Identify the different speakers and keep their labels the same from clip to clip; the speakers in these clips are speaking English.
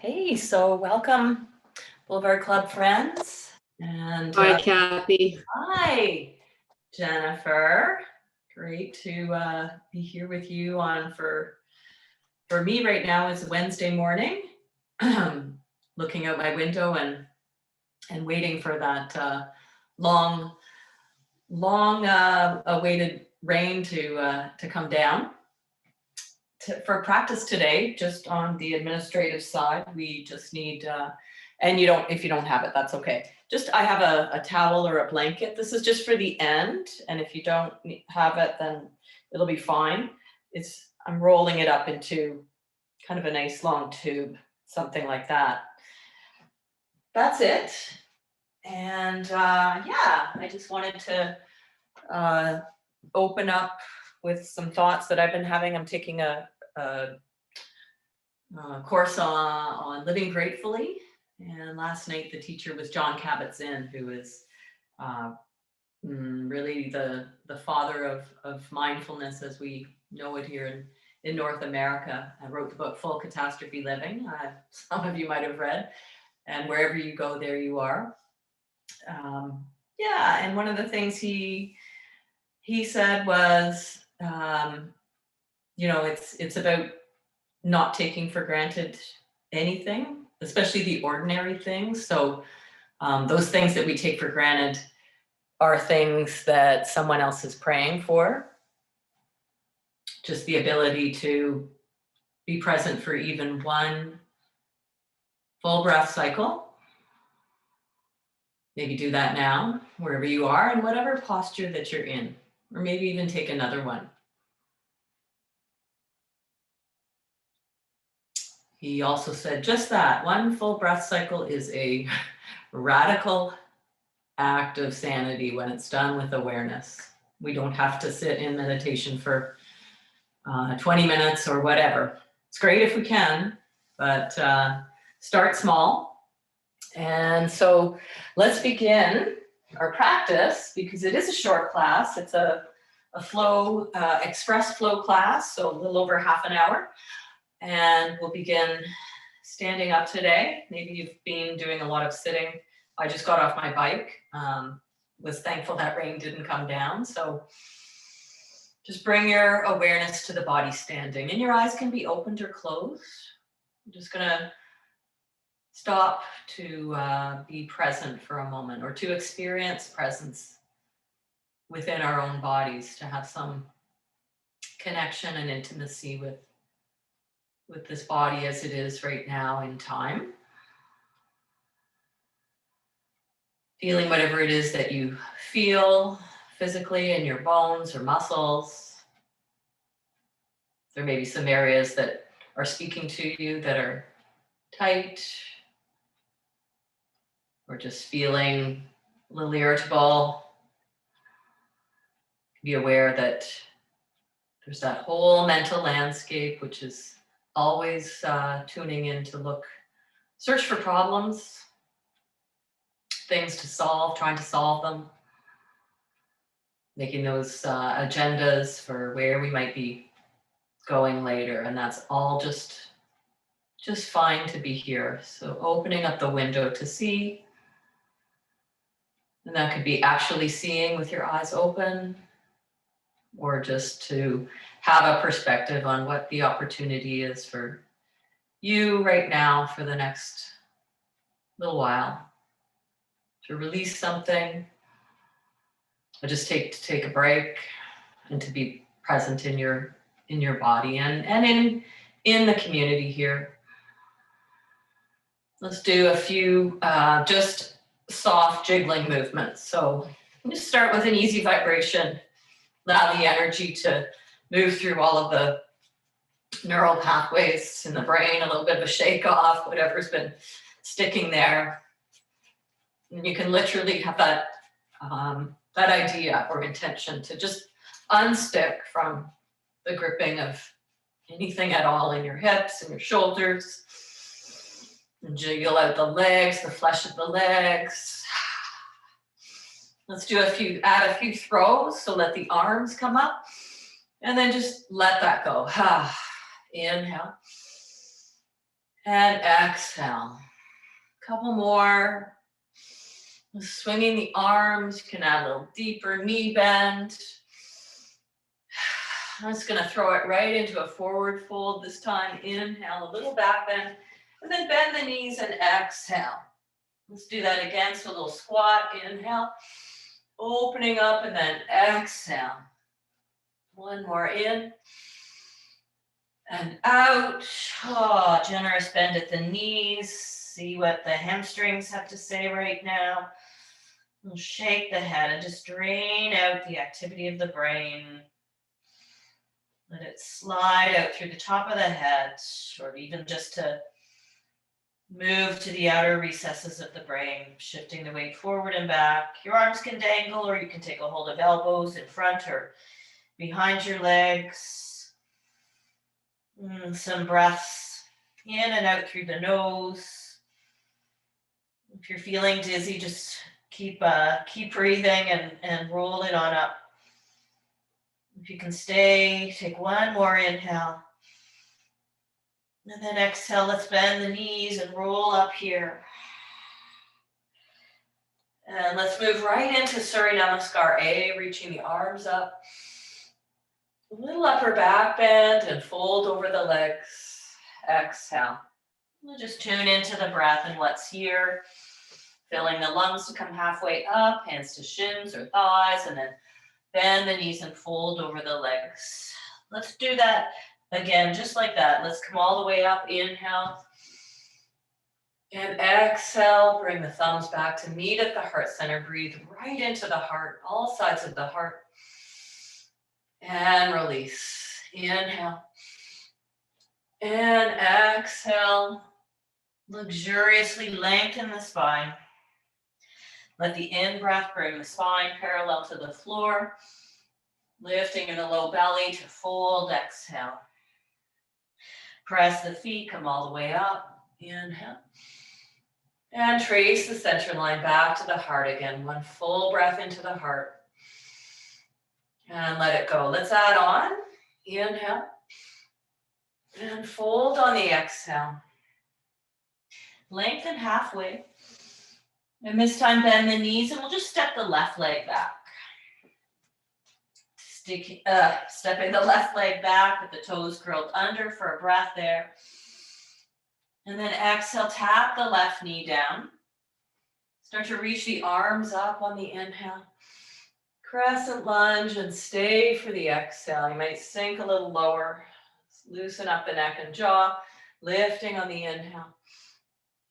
Speaker 1: Hey, so welcome, Boulevard Club friends. And
Speaker 2: Hi, Kathy.
Speaker 1: hi, Jennifer. Great to be here with you on for me right now. It's Wednesday morning, looking out my window and waiting for that long awaited rain to come down. For practice today, just on the administrative side, we just need, and if you don't have it, that's okay. I have a towel or a blanket. This is just for the end. And if you don't have it, then it'll be fine. I'm rolling it up into kind of a nice long tube, something like that. That's it. And I just wanted to open up with some thoughts that I've been having. I'm taking a course on living gratefully, and last night the teacher was John Kabat-Zinn, who is really the father of mindfulness as we know it here in North America. I wrote the book Full Catastrophe Living. Some of you might have read, and wherever you go, there you are. And one of the things he said was, it's about not taking for granted anything, especially the ordinary things. So those things that we take for granted are things that someone else is praying for. Just the ability to be present for even one full breath cycle. Maybe do that now, wherever you are, in whatever posture that you're in, or maybe even take another one. He also said just that one full breath cycle is a radical act of sanity when it's done with awareness. We don't have to sit in meditation for 20 minutes or whatever. It's great if we can, but start small. And so let's begin our practice, because it is a short class. It's a flow, express flow class, so a little over half an hour. And we'll begin standing up today. Maybe you've been doing a lot of sitting. I just got off my bike. Was thankful that rain didn't come down. So just bring your awareness to the body standing, and your eyes can be opened or closed. I'm just gonna stop to be present for a moment, or to experience presence within our own bodies, to have some connection and intimacy with this body as it is right now in time. Feeling whatever it is that you feel physically in your bones or muscles. There may be some areas that are speaking to you that are tight, or just feeling a little irritable. Be aware that there's that whole mental landscape, which is always tuning in to search for problems, things to solve, trying to solve them, making those agendas for where we might be going later. And that's all just fine to be here. So opening up the window to see, and that could be actually seeing with your eyes open, or just to have a perspective on what the opportunity is for you right now for the next little while, to release something, or just take a break, and to be present in your body and in the community here. Let's do a few just soft jiggling movements. So just start with an easy vibration. Allow the energy to move through all of the neural pathways in the brain, a little bit of a shake off, whatever's been sticking there. And you can literally have that idea or intention to just unstick from the gripping of anything at all in your hips and your shoulders. And jiggle out the legs, the flesh of the legs. Let's do add a few throws. So let the arms come up, and then just let that go. Inhale. And exhale. Couple more. Swinging the arms, you can add a little deeper knee bend. I'm just gonna throw it right into a forward fold this time. Inhale, a little back bend, and then bend the knees and exhale. Let's do that again, so a little squat, inhale, opening up, and then exhale. One more in and out. Oh, generous bend at the knees. See what the hamstrings have to say right now. We'll shake the head and just drain out the activity of the brain. Let it slide out through the top of the head, or even just to move to the outer recesses of the brain, shifting the weight forward and back. Your arms can dangle, or you can take a hold of elbows in front or behind your legs. Some breaths in and out through the nose. If you're feeling dizzy, just keep breathing and roll it on up. If you can stay, take one more inhale. And then exhale, let's bend the knees and roll up here. And let's move right into Surya Namaskar A, reaching the arms up. A little upper back bend and fold over the legs. Exhale. We'll just tune into the breath and what's here. Filling the lungs to come halfway up, hands to shins or thighs, and then bend the knees and fold over the legs. Let's do that again, just like that. Let's come all the way up. Inhale. And exhale. Bring the thumbs back to meet at the heart center. Breathe right into the heart, all sides of the heart. And release. Inhale. And exhale. Luxuriously lengthen the spine. Let the in-breath bring the spine parallel to the floor. Lifting in the low belly to fold. Exhale. Press the feet, come all the way up. Inhale. And trace the center line back to the heart again. One full breath into the heart. And let it go. Let's add on. Inhale. And fold on the exhale. Lengthen halfway. And this time bend the knees and we'll just step the left leg back. Stepping the left leg back with the toes curled under for a breath there. And then exhale, tap the left knee down. Start to reach the arms up on the inhale. Crescent lunge and stay for the exhale. You might sink a little lower. Loosen up the neck and jaw, lifting on the inhale.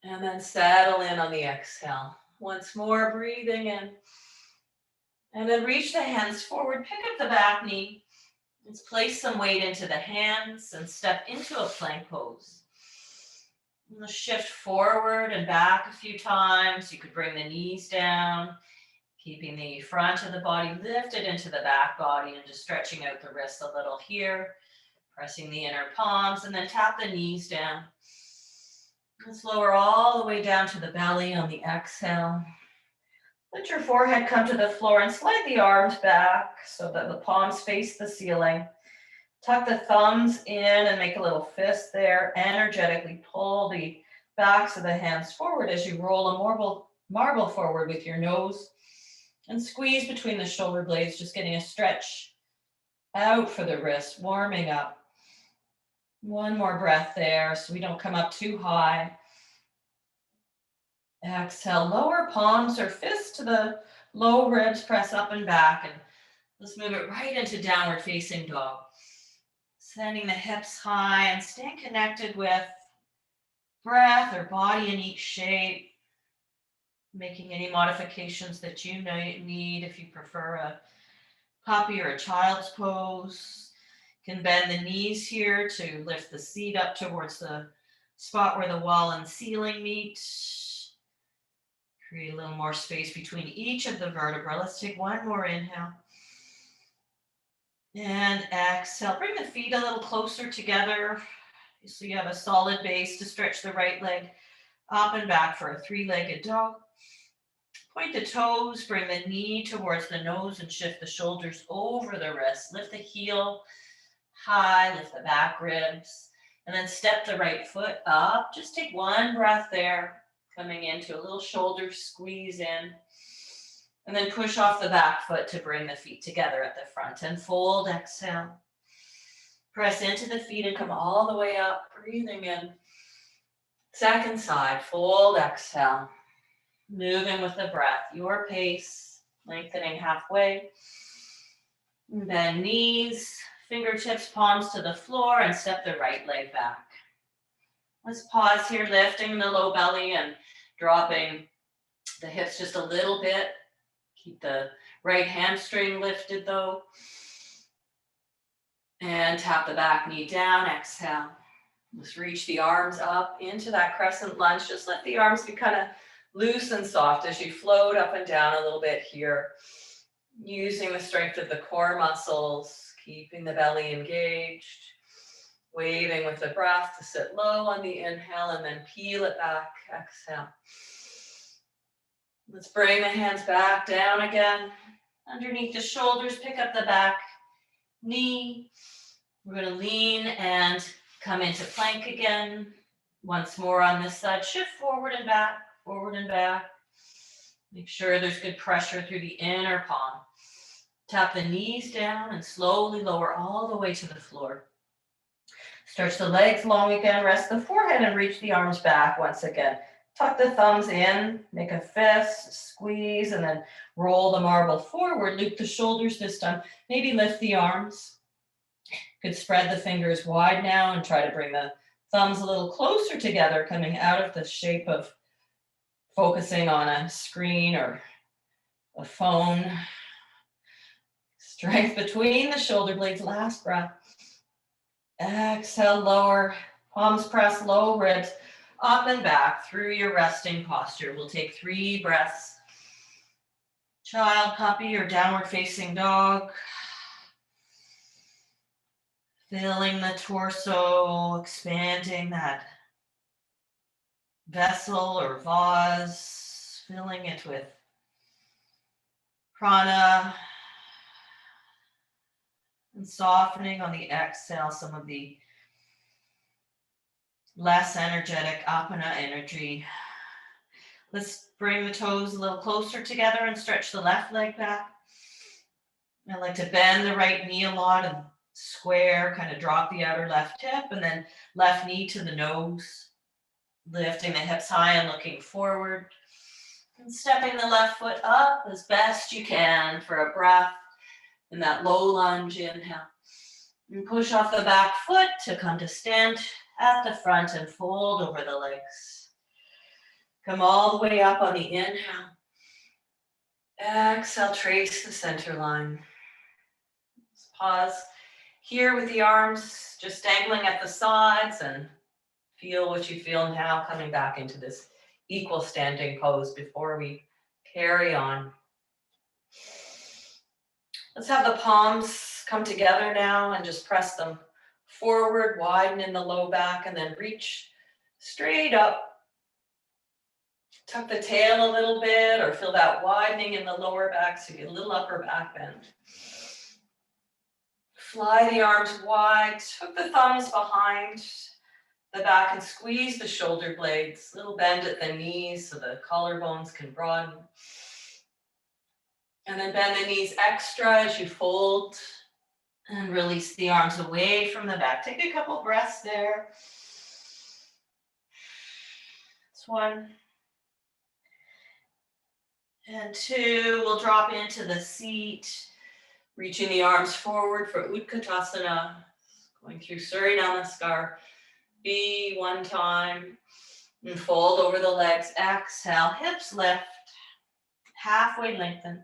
Speaker 1: And then settle in on the exhale. Once more, breathing in. And then reach the hands forward, pick up the back knee. Let's place some weight into the hands and step into a plank pose. We'll shift forward and back a few times. You could bring the knees down, keeping the front of the body lifted into the back body and just stretching out the wrists a little here. Pressing the inner palms and then tap the knees down. Let's lower all the way down to the belly on the exhale. Let your forehead come to the floor and slide the arms back so that the palms face the ceiling. Tuck the thumbs in and make a little fist there. Energetically pull the backs of the hands forward as you roll a marble forward with your nose and squeeze between the shoulder blades, just getting a stretch out for the wrist, warming up. One more breath there so we don't come up too high. Exhale, lower palms or fists to the low ribs, press up and back. And let's move it right into downward facing dog. Sending the hips high and staying connected with breath or body in each shape. Making any modifications that you need if you prefer a puppy or a child's pose. Can bend the knees here to lift the seat up towards the spot where the wall and ceiling meet. Create a little more space between each of the vertebrae. Let's take one more inhale. And exhale. Bring the feet a little closer together so you have a solid base to stretch the right leg up and back for a three-legged dog. Point the toes, bring the knee towards the nose and shift the shoulders over the wrists. Lift the heel high, lift the back ribs.
Speaker 2: And then step the right foot up. Just take one breath there, coming into a little shoulder squeeze in. And then push off the back foot to bring the feet together at the front and fold, exhale. Press into the feet and come all the way up, breathing in. Second side, fold, exhale. Moving with the breath, your pace, lengthening halfway. Bend knees, fingertips, palms to the floor, and step the right leg back. Let's pause here, lifting the low belly and dropping the hips just a little bit. Keep the right hamstring lifted though. And tap the back knee down, exhale. Just reach the arms up into that crescent lunge. Just let the arms be kind of loose and soft as you float up and down a little bit here. Using the strength of the core muscles, keeping the belly engaged. Waving with the breath to sit low on the inhale and then peel it back, exhale. Let's bring the hands back down again. Underneath the shoulders, pick up the back knee. We're going to lean and come into plank again. Once more on this side, shift forward and back, forward and back. Make sure there's good pressure through the inner palm. Tap the knees down and slowly lower all the way to the floor. Stretch the legs long again, rest the forehead and reach the arms back once again. Tuck the thumbs in, make a fist, squeeze, and then roll the marble forward. Loop the shoulders this time. Maybe lift the arms. Could spread the fingers wide now and try to bring the thumbs a little closer together, coming out of the shape of focusing on a screen or a phone. Strength between the shoulder blades, last breath. Exhale, lower, palms press, low ribs, up and back through your resting posture. We'll take 3 breaths. Child, puppy, or downward facing dog. Filling the torso, expanding that vessel or vase, filling it with prana, and softening on the exhale some of the less energetic apana energy. Let's bring the toes a little closer together and stretch the left leg back. I like to bend the right knee a lot and square, kind of drop the outer left hip, and then left knee to the nose, lifting the hips high and looking forward. And stepping the left foot up as best you can for a breath in that low lunge inhale. And push off the back foot to come to stand at the front and fold over the legs. Come all the way up on the inhale. Exhale, trace the center line. Just pause here with the arms just dangling at the sides and feel what you feel now coming back into this equal standing pose before we carry on. Let's have the palms come together now and just press them forward, widen in the low back, and then reach straight up. Tuck the tail a little bit or feel that widening in the lower back so you get a little upper back bend. Fly the arms wide, tuck the thumbs behind the back and squeeze the shoulder blades. Little bend at the knees so the collarbones can broaden. And then bend the knees extra as you fold and release the arms away from the back. Take a couple breaths there. That's 1. And 2, we'll drop into the seat, reaching the arms forward for Utkatasana, going through Surya Namaskar. B, 1 time, and fold over the legs. Exhale, hips lift, halfway lengthen.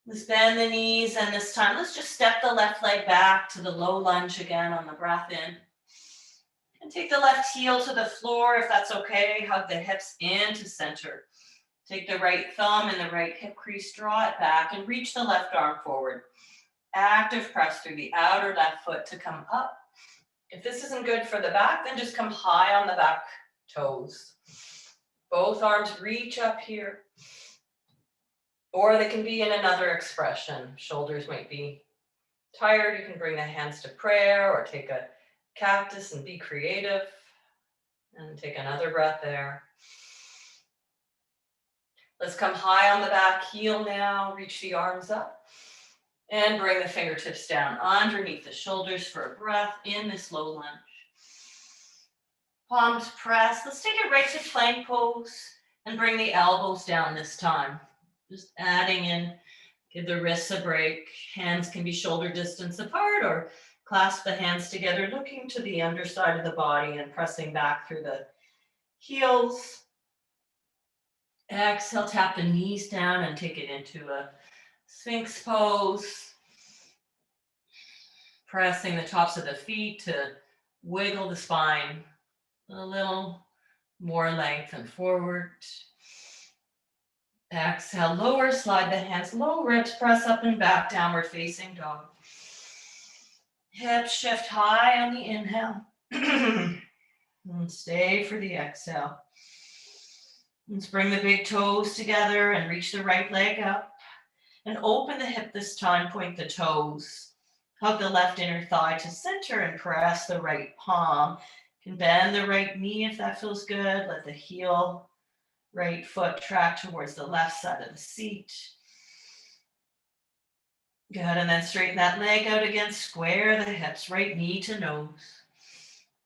Speaker 2: Let's bend the knees, and this time let's just step the left leg back to the low lunge again on the breath in. And take the left heel to the floor if that's okay. Hug the hips into center. Take the right thumb and the right hip crease, draw it back, and reach the left arm forward. Active press through the outer left foot to come up. If this isn't good for the back, then just come high on the back toes. Both arms reach up here. Or they can be in another expression. Shoulders might be tired. You can bring the hands to prayer or take a cactus and be creative. And take another breath there. Let's come high on the back heel now. Reach the arms up. And bring the fingertips down underneath the shoulders for a breath in this low lunge. Palms press. Let's take it right to plank pose and bring the elbows down this time. Just adding in, give the wrists a break. Hands can be shoulder distance apart or clasp the hands together, looking to the underside of the body and pressing back through the heels. Exhale, tap the knees down and take it into a Sphinx pose. Pressing the tops of the feet to wiggle the spine a little more length and forward. Exhale, lower, slide the hands, low ribs, press up and back, downward facing dog. Hips shift high on the inhale. And stay for the exhale. Let's bring the big toes together and reach the right leg up. And open the hip this time, point the toes. Hug the left inner thigh to center and press the right palm. You can bend the right knee if that feels good. Let the heel, right foot track towards the left side of the seat. Good, and then straighten that leg out again. Square the hips, right knee to nose.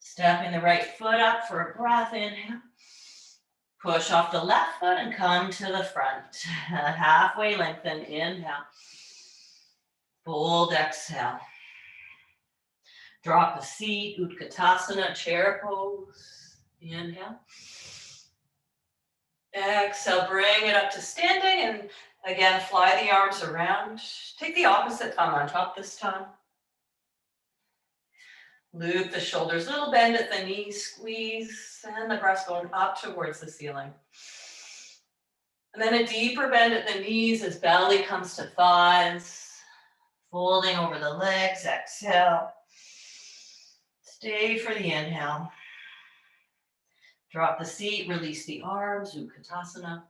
Speaker 2: Stepping the right foot up for a breath, inhale. Push off the left foot and come to the front. Halfway lengthen, inhale. Fold, exhale. Drop the seat, Utkatasana, chair pose. Inhale. Exhale, bring it up to standing and again, fly the arms around. Take the opposite thumb on top this time. Loop the shoulders, little bend at the knees, squeeze, and the breastbone up towards the ceiling. And then a deeper bend at the knees as belly comes to thighs. Folding over the legs, exhale. Stay for the inhale. Drop the seat, release the arms, Utkatasana.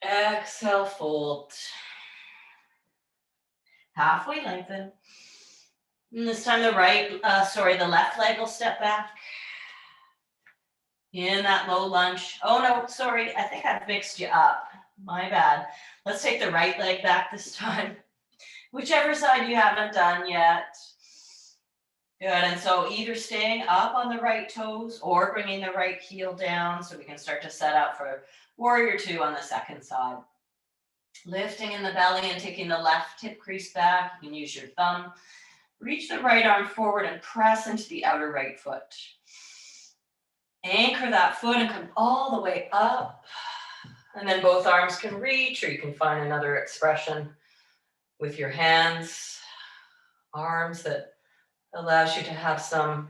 Speaker 2: Exhale, fold. Halfway lengthen. And this time the left leg will step back. In that low lunge. Oh no, sorry, I think I've mixed you up. My bad. Let's take the right leg back this time. Whichever side you haven't done yet. Good, and so either staying up on the right toes or bringing the right heel down so we can start to set up for warrior two on the second side. Lifting in the belly and taking the left hip crease back. You can use your thumb. Reach the right arm forward and press into the outer right foot. Anchor that foot and come all the way up. And then both arms can reach, or you can find another expression with your hands, arms that allows you to have some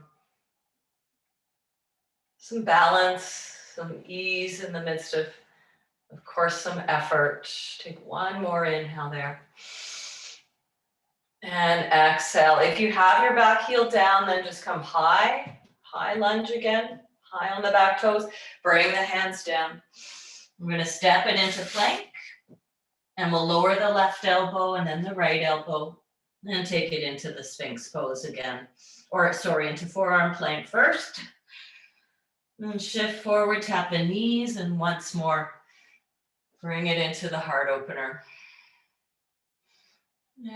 Speaker 2: balance, some ease in the midst of course, some effort. Take one more inhale there. And exhale. If you have your back heel down, then just come high lunge again, high on the back toes. Bring the hands down. I'm going to step it into plank, and we'll lower the left elbow and then the right elbow, and take it into the Sphinx pose again. Into forearm plank first. And shift forward, tap the knees, and once more, bring it into the heart opener.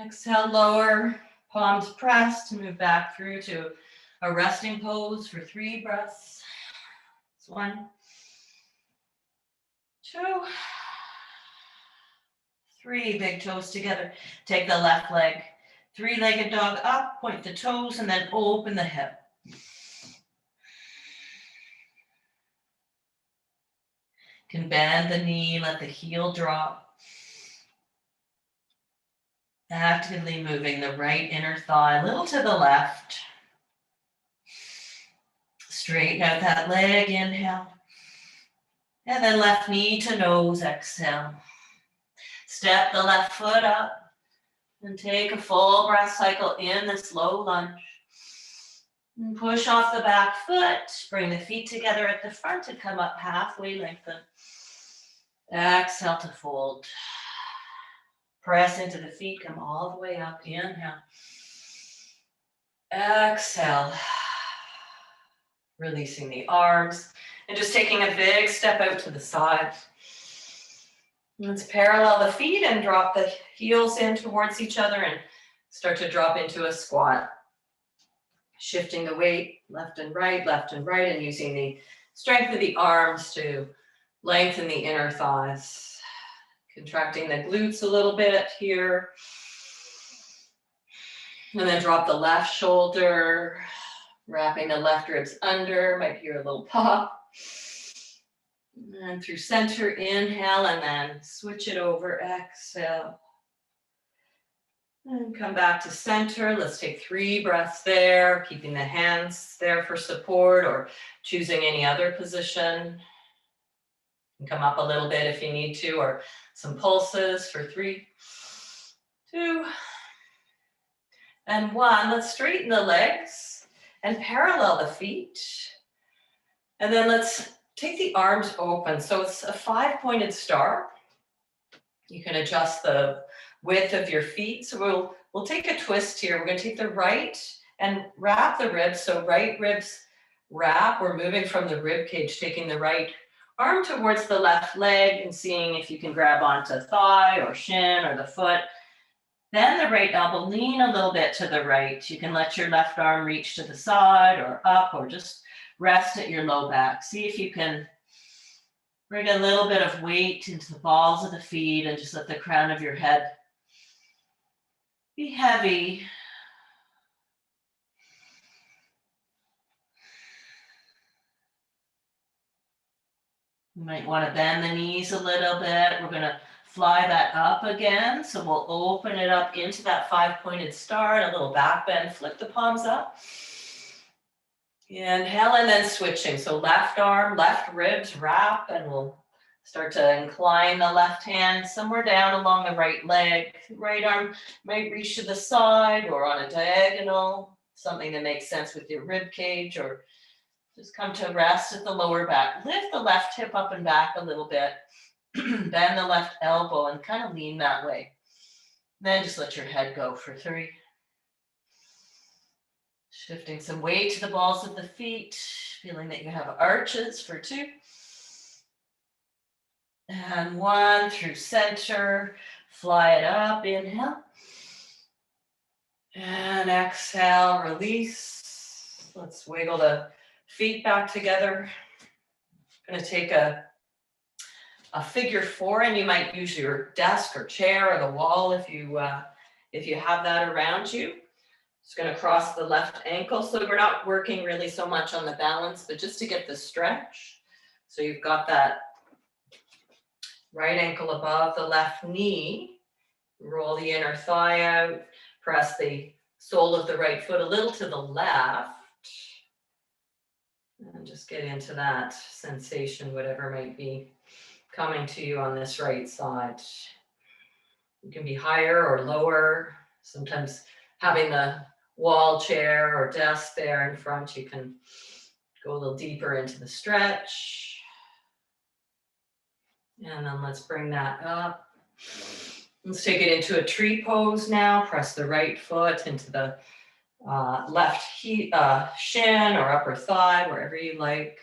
Speaker 2: Exhale, lower, palms pressed, move back through to a resting pose for 3 breaths. It's 1, 2, 3, big toes together. Take the left leg, 3-legged dog up, point the toes, and then open the hip. Can bend the knee, let the heel drop. Actively moving the right inner thigh a little to the left. Straighten out that leg, inhale. And then left knee to nose, exhale. Step the left foot up and take a full breath cycle in this low lunge. And push off the back foot, bring the feet together at the front and come up halfway lengthen. Exhale to fold. Press into the feet, come all the way up, inhale. Exhale. Releasing the arms and just taking a big step out to the side. Let's parallel the feet and drop the heels in towards each other and start to drop into a squat. Shifting the weight left and right, and using the strength of the arms to lengthen the inner thighs. Contracting the glutes a little bit here. And then drop the left shoulder, wrapping the left ribs under, might hear a little pop. And through center, inhale, and then switch it over, exhale. And come back to center. Let's take 3 breaths there, keeping the hands there for support or choosing any other position. You can come up a little bit if you need to, or some pulses for 3, 2, and 1. Let's straighten the legs and parallel the feet. And then let's take the arms open. So it's a 5-pointed star. You can adjust the width of your feet. So we'll take a twist here. We're going to take the right and wrap the ribs. So right ribs wrap. We're moving from the rib cage, taking the right arm towards the left leg and seeing if you can grab onto thigh or shin or the foot. Then the right elbow, lean a little bit to the right. You can let your left arm reach to the side or up, or just rest at your low back. See if you can bring a little bit of weight into the balls of the feet and just let the crown of your head be heavy. You might want to bend the knees a little bit. We're going to fly that up again. So we'll open it up into that 5-pointed star and a little back bend. Flip the palms up. Inhale and then switching. So left arm, left ribs wrap, and we'll start to incline the left hand somewhere down along the right leg. Right arm might reach to the side or on a diagonal, something that makes sense with your rib cage, or just come to rest at the lower back. Lift the left hip up and back a little bit. Bend the left elbow and kind of lean that way. Then just let your head go for 3. Shifting some weight to the balls of the feet, feeling that you have arches for 2. And 1 through center, fly it up, inhale. And exhale, release. Let's wiggle the feet back together. I'm going to take a figure 4, and you might use your desk or chair or the wall if you have that around you. Just going to cross the left ankle. So we're not working really so much on the balance, but just to get the stretch. So you've got that right ankle above the left knee. Roll the inner thigh out. Press the sole of the right foot a little to the left. And just get into that sensation, whatever might be coming to you on this right side. You can be higher or lower. Sometimes having the wall chair or desk there in front, you can go a little deeper into the stretch. And then let's bring that up. Let's take it into a tree pose now. Press the right foot into the left shin or upper thigh, wherever you like.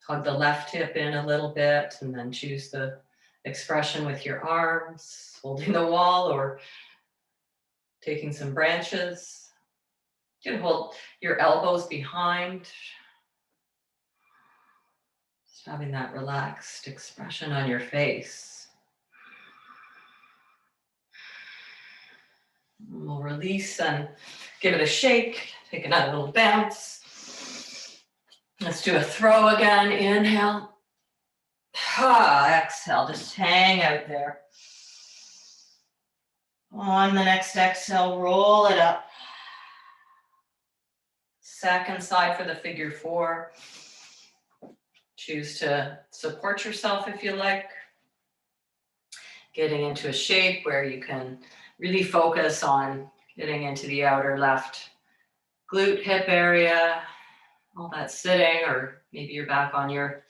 Speaker 2: Hug the left hip in a little bit, and then choose the expression with your arms, holding the wall or taking some branches. You can hold your elbows behind. Just having that relaxed expression on your face. We'll release and give it a shake. Take another little bounce. Let's do a throw again. Inhale. Exhale. Just hang out there. On the next exhale, roll it up. Second side for the figure 4. Choose to support yourself if you like. Getting into a shape where you can really focus on getting into the outer left glute hip area. All that sitting, or maybe you're back on your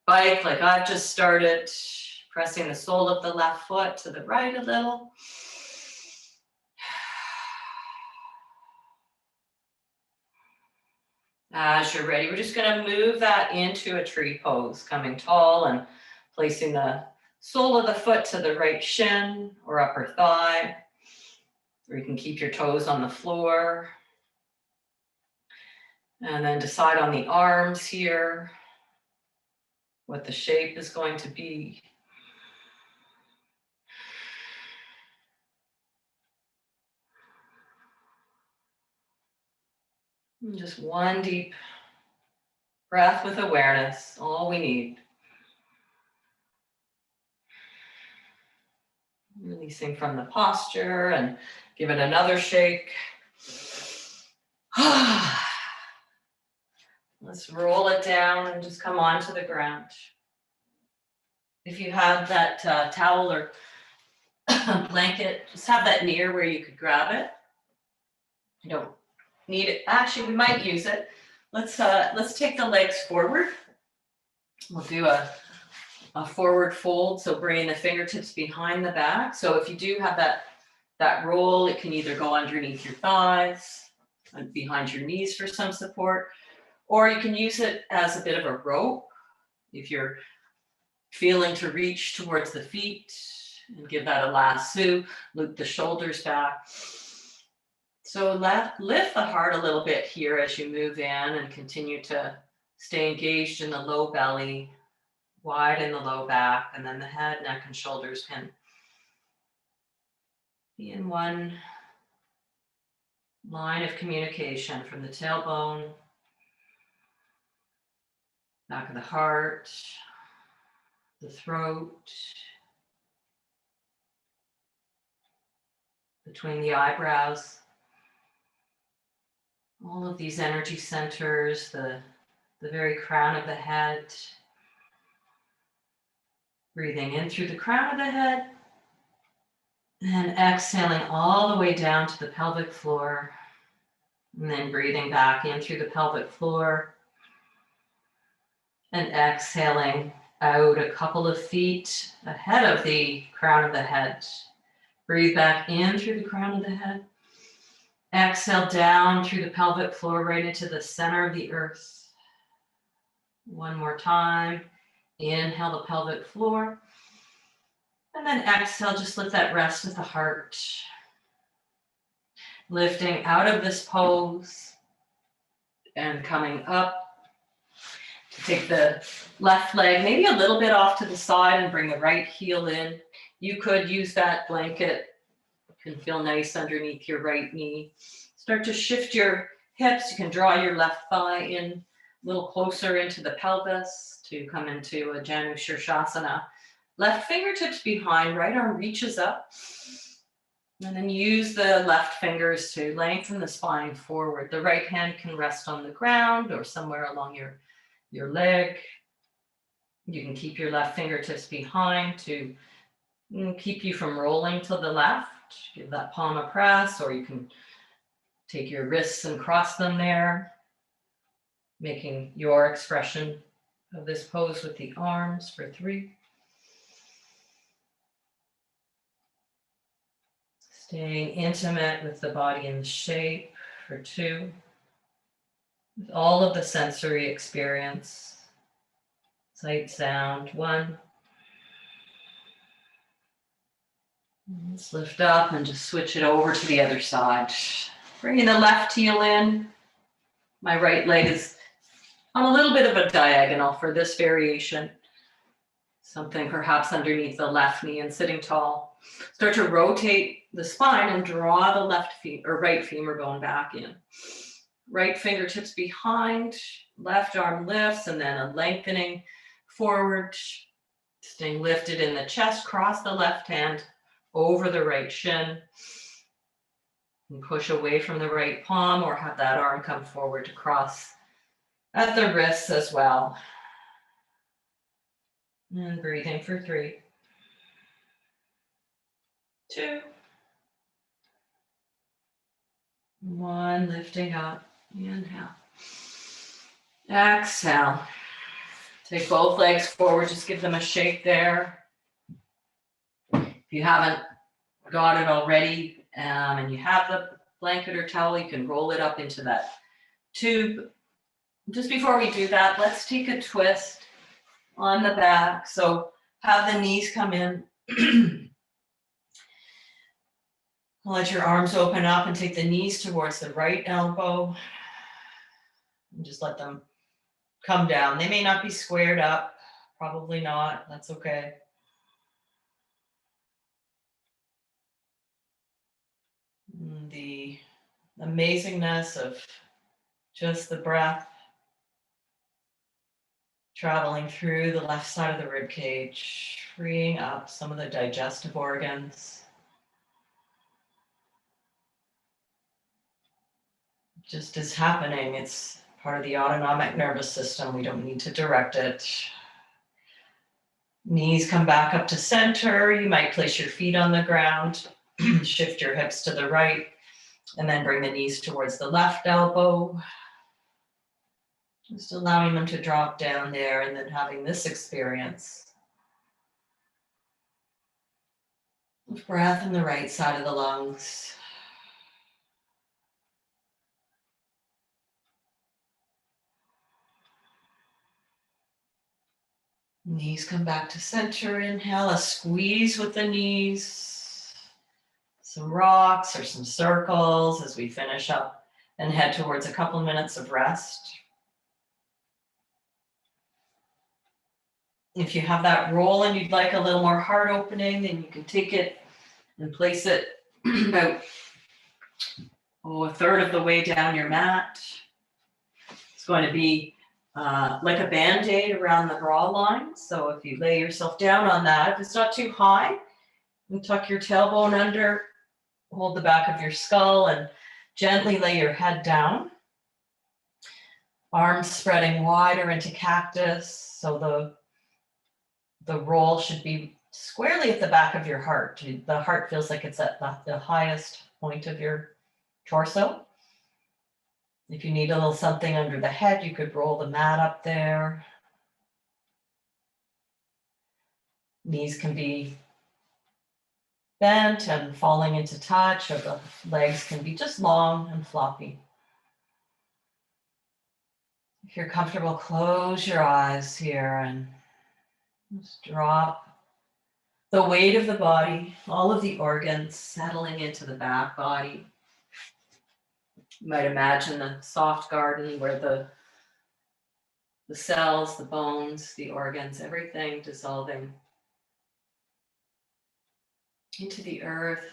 Speaker 2: bike like I've just started. Pressing the sole of the left foot to the right a little.
Speaker 1: As you're ready, we're just going to move that into a tree pose, coming tall and placing the sole of the foot to the right shin or upper thigh, or you can keep your toes on the floor. And then decide on the arms here, what the shape is going to be. And just one deep breath with awareness, all we need. Releasing from the posture and give it another shake. Let's roll it down and just come onto the ground. If you have that towel or blanket, just have that near where you could grab it. You don't need it. Actually, we might use it. Let's take the legs forward. We'll do a forward fold, so bringing the fingertips behind the back. So if you do have that roll, it can either go underneath your thighs and behind your knees for some support, or you can use it as a bit of a rope if you're feeling to reach towards the feet, and give that a lasso, loop the shoulders back. So lift the heart a little bit here as you move in and continue to stay engaged in the low belly, widen the low back, and then the head, neck, and shoulders can be in one line of communication from the tailbone, back of the heart, the throat, between the eyebrows. All of these energy centers, the very crown of the head. Breathing in through the crown of the head and exhaling all the way down to the pelvic floor. And then breathing back in through the pelvic floor and exhaling out a couple of feet ahead of the crown of the head. Breathe back in through the crown of the head. Exhale down through the pelvic floor right into the center of the earth. One more time. Inhale the pelvic floor. And then exhale, just let that rest with the heart. Lifting out of this pose and coming up. Take the left leg maybe a little bit off to the side and bring the right heel in. You could use that blanket. It can feel nice underneath your right knee. Start to shift your hips. You can draw your left thigh in a little closer into the pelvis to come into a Janus Asana. Left fingertips behind, right arm reaches up. And then use the left fingers to lengthen the spine forward. The right hand can rest on the ground or somewhere along your leg. You can keep your left fingertips behind to keep you from rolling to the left. Give that palm a press, or you can take your wrists and cross them there, making your expression of this pose with the arms for 3. Staying intimate with the body and the shape for 2. With all of the sensory experience, sight, sound, 1. Let's lift up and just switch it over to the other side. Bringing the left heel in. My right leg is on a little bit of a diagonal for this variation. Something perhaps underneath the left knee and sitting tall. Start to rotate the spine and draw the right femur bone back in. Right fingertips behind, left arm lifts, and then a lengthening forward, staying lifted in the chest. Cross the left hand over the right shin. And push away from the right palm, or have that arm come forward to cross at the wrists as well. And breathing for 3, 2, 1, lifting up. Inhale. Exhale. Take both legs forward, just give them a shake there. If you haven't got it already, and you have the blanket or towel, you can roll it up into that tube
Speaker 2: Just before we do that, let's take a twist on the back. So have the knees come in. Let your arms open up and take the knees towards the right elbow. And just let them come down. They may not be squared up, probably not. That's okay. The amazingness of just the breath traveling through the left side of the rib cage, freeing up some of the digestive organs. Just is happening. It's part of the autonomic nervous system. We don't need to direct it. Knees come back up to center. You might place your feet on the ground, shift your hips to the right, and then bring the knees towards the left elbow. Just allowing them to drop down there and then having this experience of breath in the right side of the lungs. Knees come back to center. Inhale, a squeeze with the knees. Some rocks or some circles as we finish up and head towards a couple minutes of rest. If you have that roll and you'd like a little more heart opening, then you can take it and place it about a third of the way down your mat. It's going to be like a Band-Aid around the bra line. So if you lay yourself down on that, if it's not too high, you tuck your tailbone under, hold the back of your skull and gently lay your head down. Arms spreading wider into cactus. So the roll should be squarely at the back of your heart. The heart feels like it's at the highest point of your torso. If you need a little something under the head, you could roll the mat up there. Knees can be bent and falling into touch, or the legs can be just long and floppy. If you're comfortable, close your eyes here and just drop the weight of the body, all of the organs settling into the back body. You might imagine a soft garden where the cells, the bones, the organs, everything dissolving into the earth.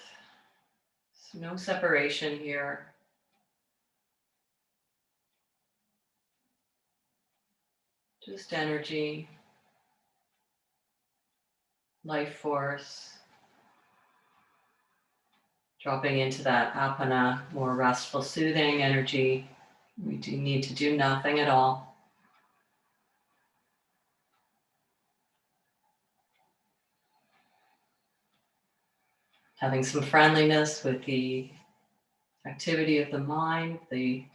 Speaker 2: So no separation here. Just energy, life force, dropping into that apana, more restful, soothing energy. We do need to do nothing at all. Having some friendliness with the activity of the mind, the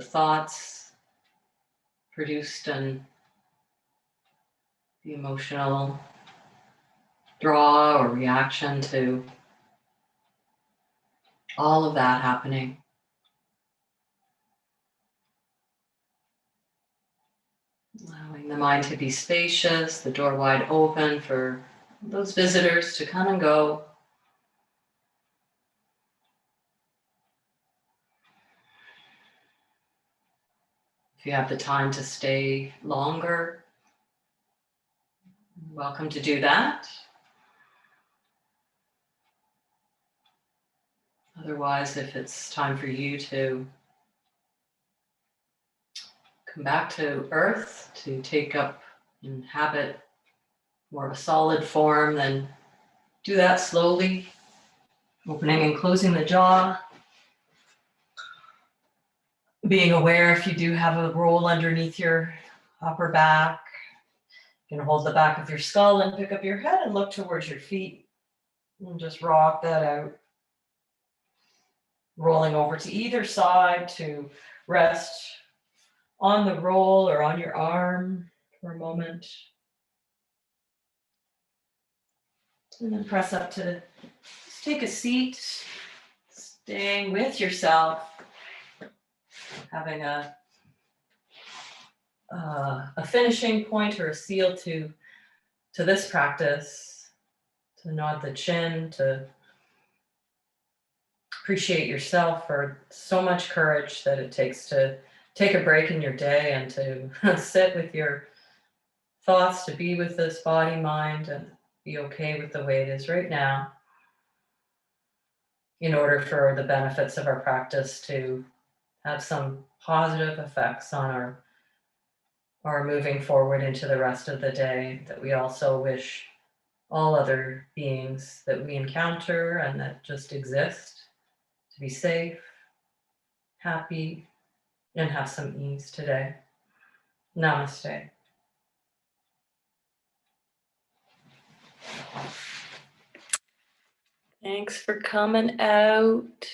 Speaker 2: thoughts produced and the emotional draw or reaction to all of that happening. Allowing the mind to be spacious, the door wide open for those visitors to come and go. If you have the time to stay longer, welcome to do that. Otherwise, if it's time for you to come back to earth, to take up, inhabit more of a solid form, then do that slowly, opening and closing the jaw. Being aware if you do have a roll underneath your upper back. You can hold the back of your skull and pick up your head and look towards your feet and just rock that out. Rolling over to either side to rest on the roll or on your arm for a moment. And then press up to just take a seat, staying with yourself, having a
Speaker 1: a finishing point or a seal to this practice, to nod the chin, to appreciate yourself for so much courage that it takes to take a break in your day and to sit with your thoughts, to be with this body, mind, and be okay with the way it is right now, in order for the benefits of our practice to have some positive effects on our moving forward into the rest of the day, that we also wish all other beings that we encounter and that just exist to be safe, happy, and have some ease today. Namaste. Thanks for coming out.